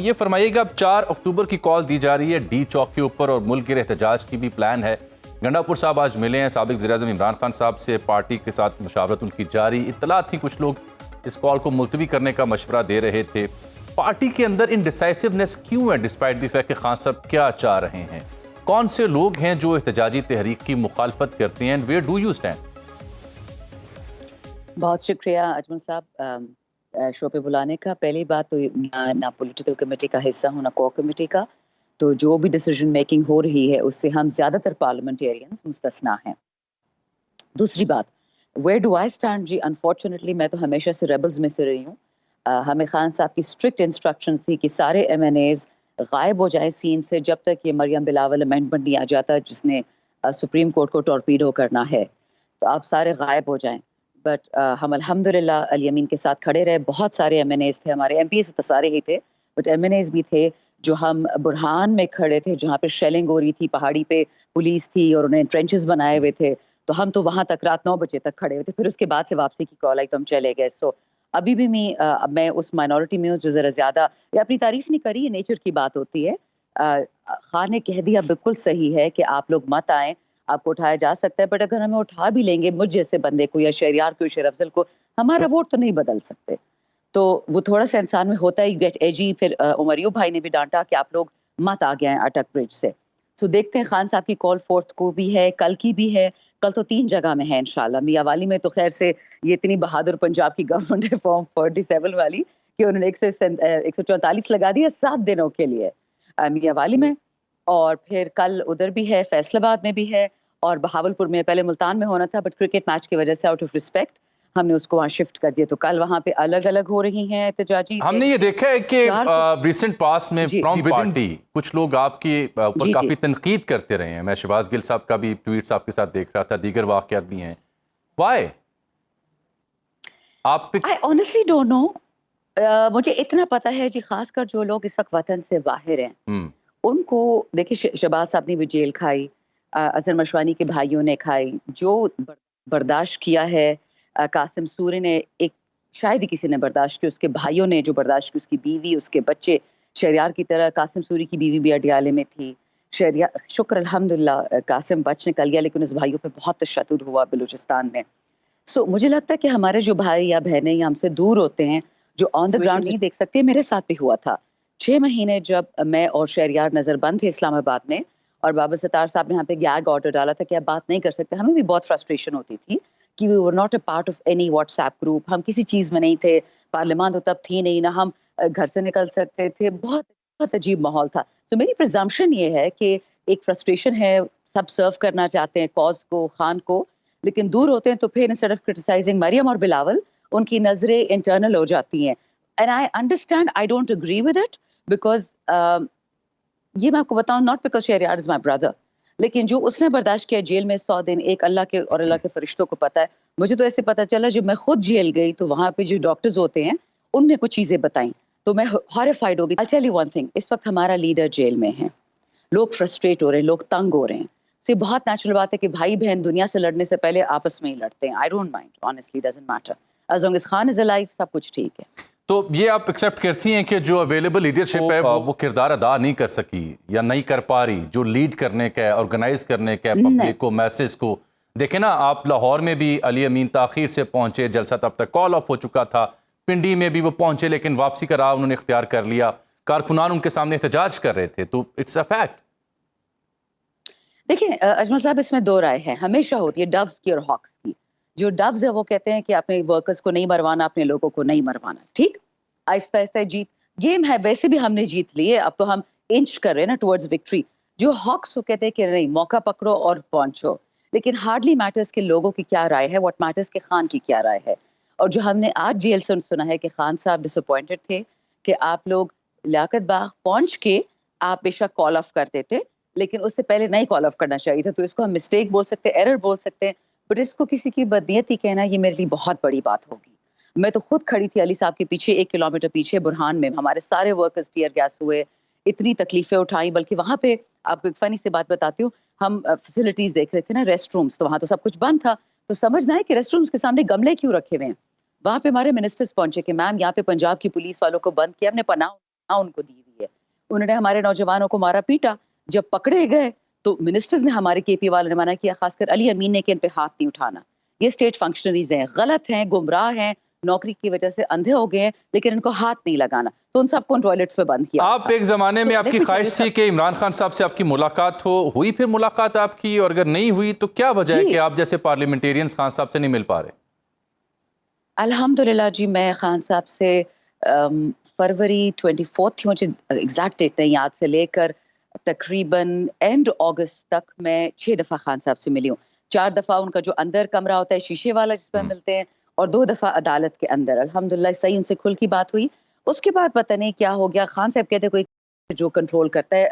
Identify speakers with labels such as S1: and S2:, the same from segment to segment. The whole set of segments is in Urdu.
S1: یہ فرمائیے گا اب 4 اکتوبر کی کال دی جا رہی ہے ڈی چوک کے اوپر اور ملک گیر احتجاج کی بھی پلان ہے. گنڈا پور صاحب آج ملے ہیں سابق وزیر اعظم عمران خان صاحب سے, پارٹی کے ساتھ مشاورت ان کی جاری. اطلاع تھی کچھ لوگ اس کال کو ملتوی کرنے کا مشورہ دے رہے تھے. پارٹی کے اندر انڈیسائسونیس کیوں ہے ڈسپائٹ دی فیکٹ کہ خان صاحب کیا چاہ رہے ہیں؟ کون سے لوگ ہیں جو احتجاجی تحریک کی مخالفت کرتے ہیں؟ Where do you stand?
S2: بہت شکریہ اجمل صاحب شو پہ بلانے کا. پہلی بات تو نہ پولیٹیکل کمیٹی کا حصہ ہوں نہ کور کمیٹی کا, تو جو بھی ڈیسیجن میکنگ ہو رہی ہے اس سے ہم زیادہ تر پارلیمنٹیرینز مستثنا ہیں. دوسری بات, ویئر ڈو آئی اسٹینڈ جی, انفارچونیٹلی میں تو ہمیشہ سے ریبلز میں سے رہی ہوں. ہمیں خان صاحب کی اسٹرکٹ انسٹرکشنز تھی کہ سارے ایم این ایز غائب ہو جائیں سین سے جب تک یہ مریم بلاول امینڈمنٹ نہیں آ جاتا جس نے سپریم کورٹ کو ٹورپیڈو کرنا ہے, تو آپ سارے غائب ہو جائیں. بٹ ہم الحمدللہ الیمین کے ساتھ کھڑے رہے. بہت سارے ایم این ایز تھے, ہمارے ایم پی ایز تو سارے ہی تھے, بٹ ایم این ایز بھی تھے جو ہم برہان میں کھڑے تھے جہاں پہ شیلنگ ہو رہی تھی, پہاڑی پہ پولیس تھی اور انہیں ٹرینچز بنائے ہوئے تھے, تو ہم تو وہاں تک رات 9 بجے تک کھڑے ہوئے تھے. پھر اس کے بعد سے واپسی کی کال آئی تو ہم چلے گئے. سو ابھی بھی میں اس مائنورٹی میں ہوں جو ذرا زیادہ یا اپنی تعریف نہیں کری, یہ نیچر کی بات ہوتی ہے. خان نے کہہ دیا بالکل صحیح ہے کہ آپ لوگ مت آئیں, آپ کو اٹھایا جا سکتا ہے, بٹ اگر ہمیں اٹھا بھی لیں گے مجھ جیسے بندے کو یا شہریار کو, شیر افضل کو, ہمارا ووٹ تو نہیں بدل سکتے. تو وہ تھوڑا سا انسان میں ہوتا ہے گیٹ ایجی. پھر عمر ایوب بھائی نے بھی ڈانٹا کہ آپ لوگ مت آ گئے ہیں اٹک برج سے. سو دیکھتے ہیں, خان صاحب کی کال 4 کو بھی ہے, کل کی بھی ہے, کل تو 3 جگہ میں ہے انشاءاللہ. میاں والی میں تو خیر سے یہ اتنی بہادر پنجاب کی گورنمنٹ ہے فارم 47 والی کہ انہوں نے 144 لگا دیا 7 دنوں کے لیے میاں والی میں. اور پھر کل ادھر بھی ہے, فیصل آباد میں بھی ہے, اور بہاولپور میں. پہلے ملتان میں ہونا تھا بٹ کرکٹ میچ کی وجہ سے آؤٹ آف ریسپیکٹ ہم نے اس کو وہاں شفٹ کر دیا. تو کل وہاں پہ الگ الگ ہو رہی ہیں احتجاجی.
S1: ہم نے یہ دیکھا ہے کہ ریسنٹ پاس میں فرام پارٹی کچھ لوگ آپ کے اوپر کافی تنقید کرتے رہے ہیں. میں شہباز گل صاحب کا بھی ٹویٹس آپ کے ساتھ دیکھ رہا تھا, دیگر واقعات بھی ہیں. وائی آپ
S2: I honestly don't know. مجھے اتنا پتا ہے جی, خاص کر جو لوگ اس وقت وطن سے باہر ہیں ان کو دیکھیں, شہباز صاحب نے بھی جیل کھائی, اظہر مشوانی کے بھائیوں نے کھائی, جو برداشت کیا ہے قاسم سوری نے, ایک شاید ہی کسی نے برداشت کی, اس کے بھائیوں نے جو برداشت کی, اس کی بیوی, اس کے بچے. شہریار کی طرح قاسم سوری کی بیوی بھی اڈیالے میں تھی. شکر الحمدللہ قاسم بچ نکل گیا, لیکن اس بھائیوں پہ بہت تشدد ہوا بلوچستان میں. سو مجھے لگتا ہے کہ ہمارے جو بھائی یا بہنیں یا ہم سے دور ہوتے ہیں جو آن دا گراؤنڈ نہیں دیکھ سکتے, میرے ساتھ بھی ہوا تھا 6 مہینے جب میں اور شہریار نظر بند تھے اسلام آباد میں, اور بابا ستار صاحب نے یہاں پہ گیگ آرڈر ڈالا تھا کہ آپ بات نہیں کر سکتے. ہمیں بھی بہت فرسٹریشن ہوتی تھی کہ we were not a part of any WhatsApp group, ہم کسی چیز میں نہیں تھے. پارلیمان تو تب تھی نہیں, نہ ہم گھر سے نکل سکتے تھے, بہت بہت عجیب ماحول تھا. تو میری پرزمپشن یہ ہے کہ ایک فرسٹریشن ہے, سب سرو کرنا چاہتے ہیں کاز کو, خان کو, لیکن دور ہوتے ہیں تو پھر انسٹیڈ آف کرٹیسائزنگ مریم اور بلاول ان کی نظریں انٹرنل ہو جاتی ہیں. And I understand, I don't agree with it, because یہ میں آپ کو بتاؤں, not because Shehryar is my brother, لیکن جو اس نے برداشت کیا جیل میں 100 دن, ایک اللہ کے اور اللہ کے فرشتوں کو پتہ ہے. مجھے تو ایسے پتہ چلا جب میں خود جیل گئی تو وہاں پہ جو ڈاکٹرز ہوتے ہیں ان نے کچھ چیزیں بتائیں تو میں ہارفائڈ ہو گئی. I'll tell you one thing, اس وقت ہمارا لیڈر جیل میں ہے, لوگ فرسٹریٹ ہو رہے ہیں, لوگ تنگ ہو رہے ہیں. یہ بہت نیچرل بات ہے کہ بھائی بہن دنیا سے لڑنے سے پہلے آپس میں ہی لڑتے ہیں. I don't mind, honestly, doesn't matter. As long as Khan is alive, سب کچھ ٹھیک ہے.
S1: تو یہ آپ ایکسیپٹ کرتی ہیں کہ جو اویلیبل لیڈرشپ ہے وہ کردار ادا نہیں کر سکی یا نہیں کر پا رہی, جو لیڈ کرنے کا ہے, آرگنائز کرنے کا ہے پبلک کو, میسز کو. دیکھیں نا, آپ لاہور میں بھی علی امین تاخیر سے پہنچے, جلسہ تب تک کال آف ہو چکا تھا. پنڈی میں بھی وہ پہنچے لیکن واپسی کا راہ انہوں نے اختیار کر لیا. کارکنان ان کے سامنے احتجاج کر رہے تھے, تو اٹس اے فیکٹ.
S2: دیکھیں اجمل صاحب, اس میں 2 رائے ہیں, ہمیشہ ہوتی ہے ڈوز کی اور ہاکس کی. جو ڈوز ہے وہ کہتے ہیں کہ اپنے ورکرز کو نہیں مروانا, اپنے لوگوں کو نہیں مروانا. ٹھیک, آہستہ آہستہ جیت گیم ہے, ویسے بھی ہم نے جیت لی ہے, اب تو ہم انچ کر رہے ہیں نا ٹورڈز وکٹری. جو ہاکس وہ کہتے ہیں کہ نہیں, موقع پکڑو اور پہنچو. لیکن ہارڈلی میٹرز کے لوگوں کی کیا رائے ہے, واٹ میٹرز کے خان کی کیا رائے ہے. اور جو ہم نے آج جیل سے سنا ہے کہ خان صاحب ڈس اپوائنٹڈ تھے کہ آپ لوگ لیاقت باغ پہنچ کے آپ بے شک کال آف کرتے تھے, لیکن اس سے پہلے نہیں کال آف کرنا چاہیے تھا. تو اس کو ہم مسٹیک بول سکتے ہیں, ایرر بول سکتے ہیں, بٹ اس کو کسی کی بدنیتی کہنا یہ میرے لیے بہت بڑی بات ہوگی. میں تو خود کھڑی تھی علی صاحب کے پیچھے, 1 کلومیٹر پیچھے برہان میں, ہمارے سارے ورکرز ٹیئر گیس ہوئے, اتنی تکلیفیں اٹھائیں. بلکہ وہاں پہ آپ کو ایک فنی سی بات بتاتی ہوں, ہم فیسلٹیز دیکھ رہے تھے نا, ریسٹ رومز, تو وہاں تو سب کچھ بند تھا. تو سمجھنا ہے کہ ریسٹ رومز کے سامنے گملے کیوں رکھے ہوئے ہیں. وہاں پہ ہمارے منسٹرز پہنچے کہ میم یہاں پہ پنجاب کی پولیس والوں کو بند کیا, ہم نے پناہ ان کو دی ہوئی ہے. انہوں نے ہمارے نوجوانوں کو مارا پیٹا. جب پکڑے گئے تو منسٹرز نے ہمارے کے پی والوں نے منع کیا, خاص کر علی امین نے کہ ان پہ ہاتھ نہیں اٹھانا. یہ اسٹیٹ فنکشنریز ہیں, غلط ہیں, گمراہ ہیں, نوکری کی وجہ سے اندھے ہو گئے ہیں, لیکن ان کو ہاتھ نہیں لگانا. تو ان سب کو ٹوائلٹس پہ بند کیا.
S1: آپ ایک زمانے میں آپ کی خواہش تھی کہ عمران خان صاحب سے آپ کی ملاقات ہوئی پھر ملاقات آپ کی, اور اگر نہیں ہوئی تو کیا وجہ ہے کہ آپ جیسے پارلیمنٹیرینز خان صاحب سے نہیں مل پا رہے؟
S2: الحمدللہ جی, میں خان صاحب سے فروری 24 تھی, مجھے ایگزیکٹ ڈیٹ نہیں یاد, سے لے کر تقریباً اینڈ اگست تک میں 6 دفعہ خان صاحب سے ملی ہوں. 4 دفعہ ان کا جو اندر کمرہ ہوتا ہے شیشے والا جس پہ ملتے ہیں, اور 2 دفعہ عدالت کے اندر. الحمدللہ صحیح ان سے کھل کی بات ہوئی. اس کے بعد پتہ نہیں کیا ہو گیا. خان صاحب کہتے کوئی جو کنٹرول کرتا ہے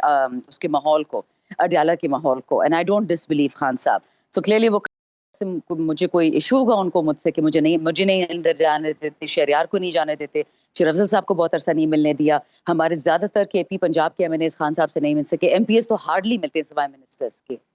S2: اس کے ماحول کو, اڈیالہ کے ماحول کو, and I don't disbelieve Khan sahab. So clearly وہ مجھے کوئی ایشو ہوگا ان کو مجھ سے کہ مجھے نہیں اندر جانے دیتے, شہریار کو نہیں جانے دیتے, شیر افضل صاحب کو بہت عرصہ نہیں ملنے دیا. ہمارے زیادہ تر کے پی پنجاب کے ایم این ایز خان صاحب سے نہیں مل سکے. ایم پی ایس تو ہارڈلی ملتے ہیں سوائے منسٹرز کے.